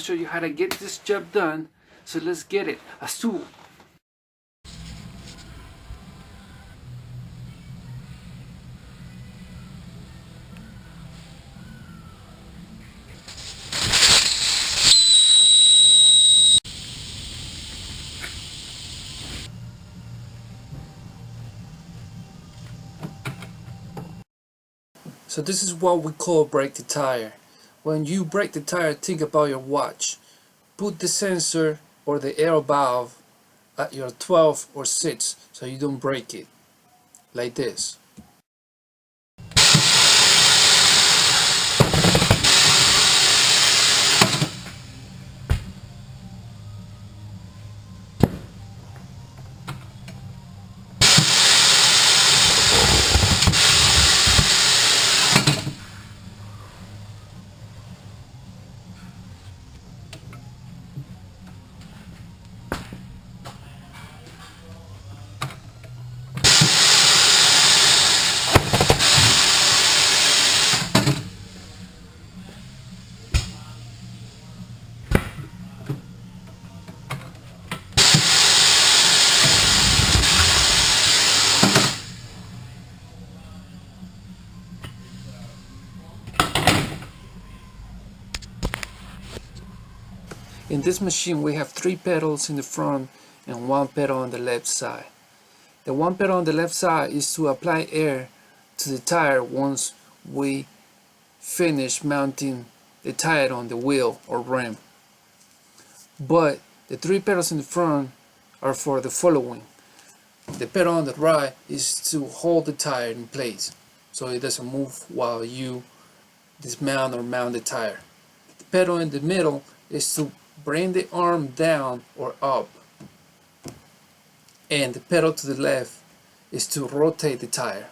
Show you how to get this job done, so let's get it. Asu. So this is what we call break the tire. When you break the tire, think about your watch. Put the sensor or the air valve at your 12 or 6 so you don't break it. Like this. In this machine we have 3 pedals in the front and 1 pedal on the left side. The 1 pedal on the left side is to apply air to the tire once we finish mounting the tire on the wheel or rim. But the 3 pedals in the front are for the following. The pedal on the right is to hold the tire in place so it doesn't move while you dismount or mount the tire. The pedal in the middle is to bring the arm down or up, and the pedal to the left is to rotate the tire.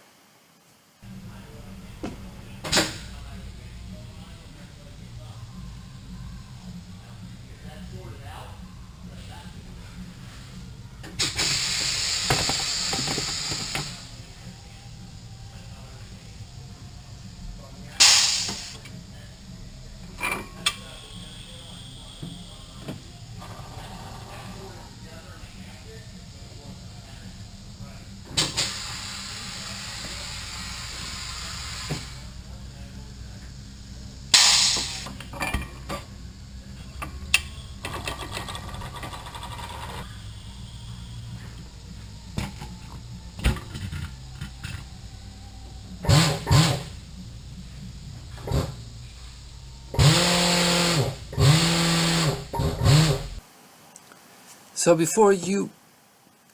So before you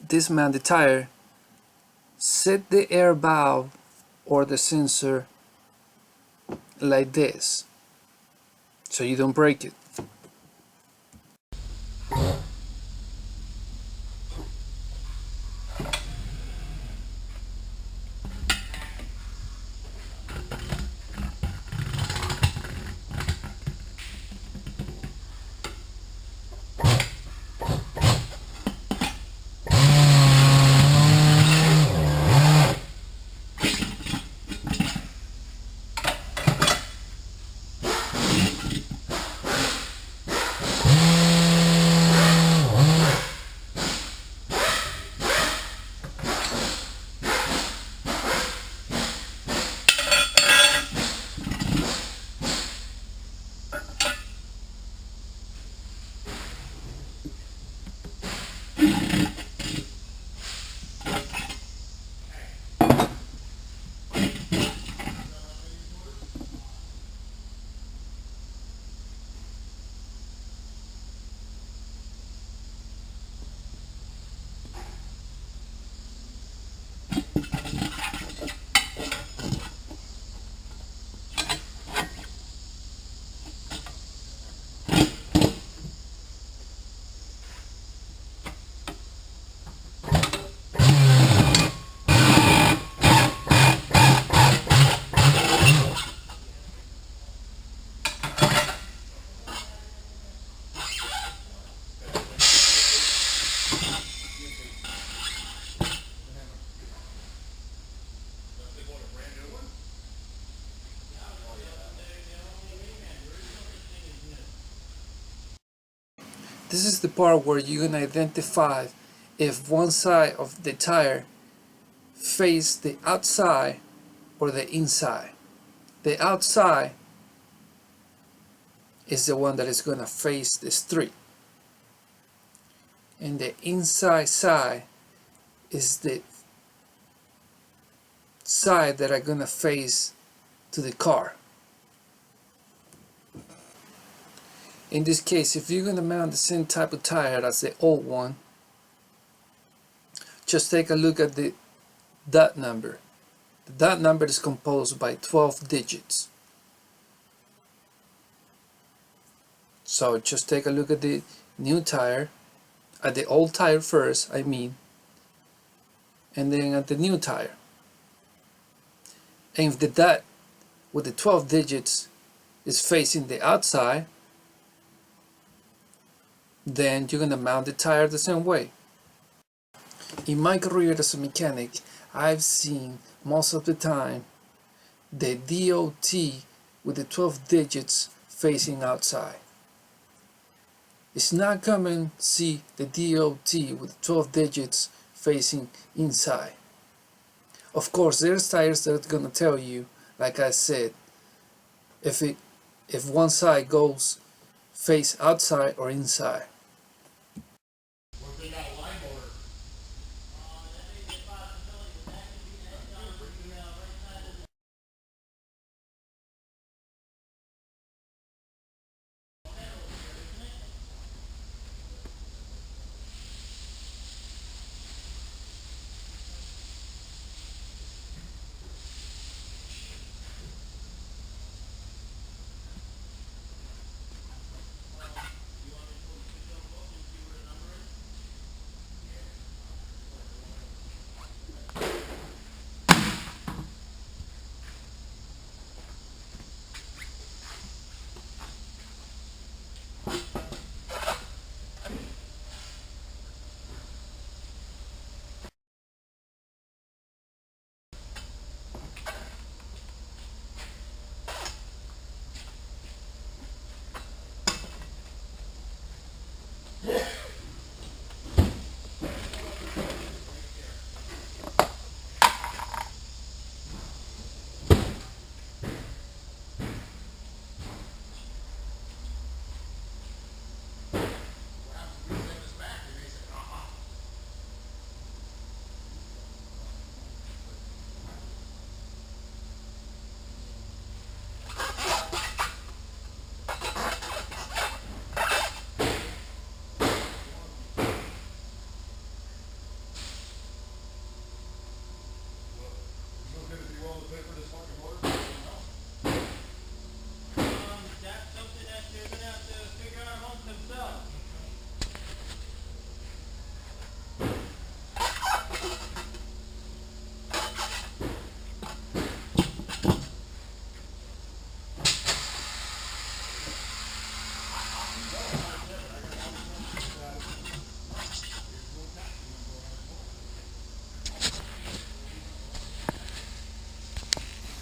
dismount the tire, set the air valve or the sensor like this so you don't break it. This is the part where you're gonna identify if one side of the tire face the outside or the inside. The outside is the one that is gonna face the street, and the inside side is the side that are gonna face to the car. In this case, if you're gonna mount the same type of tire as the old one, just take a look at the dot number. The dot number is composed by 12 digits. So just take a look at the new tire, at the old tire first, and then at the new tire. And if the dot with the 12 digits is facing the outside, then you're gonna mount the tire the same way. In my career as a mechanic, I've seen most of the time the DOT with the 12 digits facing outside. It's not common to see the DOT with 12 digits facing inside. Of course, there's tires that are gonna tell you, like I said, if one side goes face outside or inside.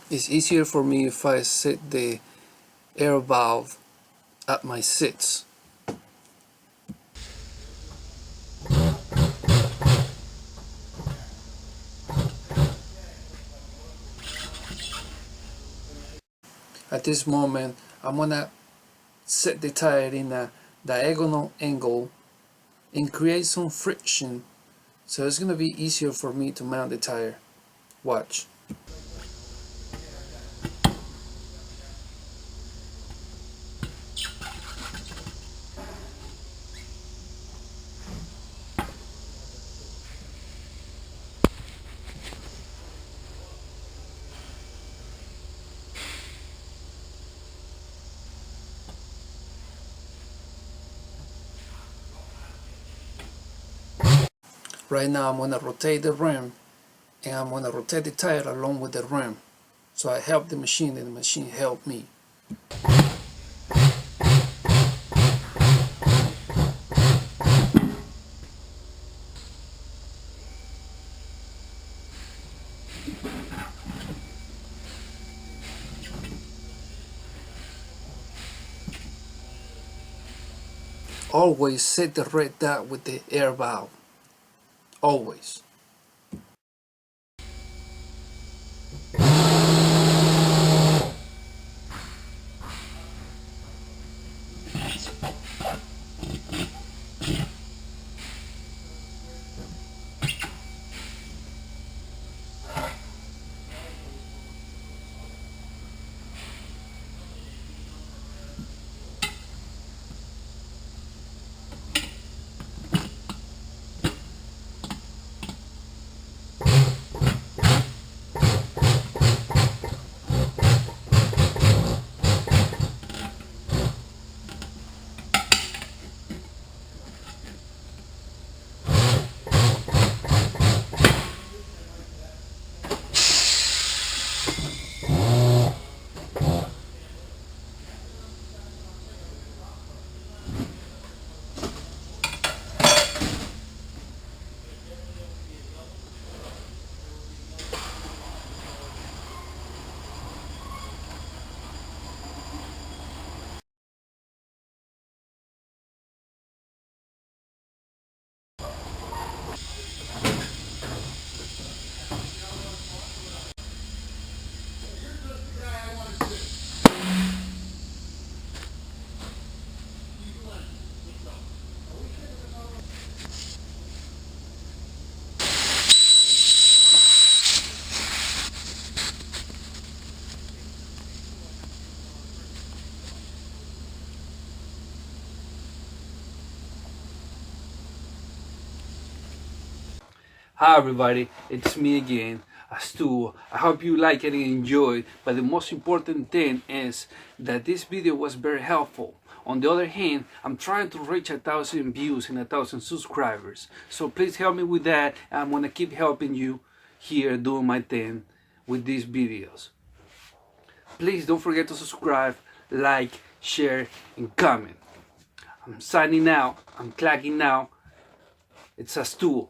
It's easier for me if I set the air valve at my sits. At this moment, I'm gonna set the tire in a diagonal angle and create some friction, so it's gonna be easier for me to mount the tire. Watch. Right now I'm gonna rotate the rim, and I'm gonna rotate the tire along with the rim. So I help the machine and the machine help me. Always set the red dot with the air valve. Always. Hi everybody, it's me again, Stu. I hope you like it and enjoy, but the most important thing is that this video was very helpful. On the other hand, I'm trying to reach 1,000 views and 1,000 subscribers. So please help me with that. I'm gonna keep helping you here doing my thing with these videos. Please don't forget to subscribe, like, share, and comment. I'm signing out, I'm clacking out. It's Stu.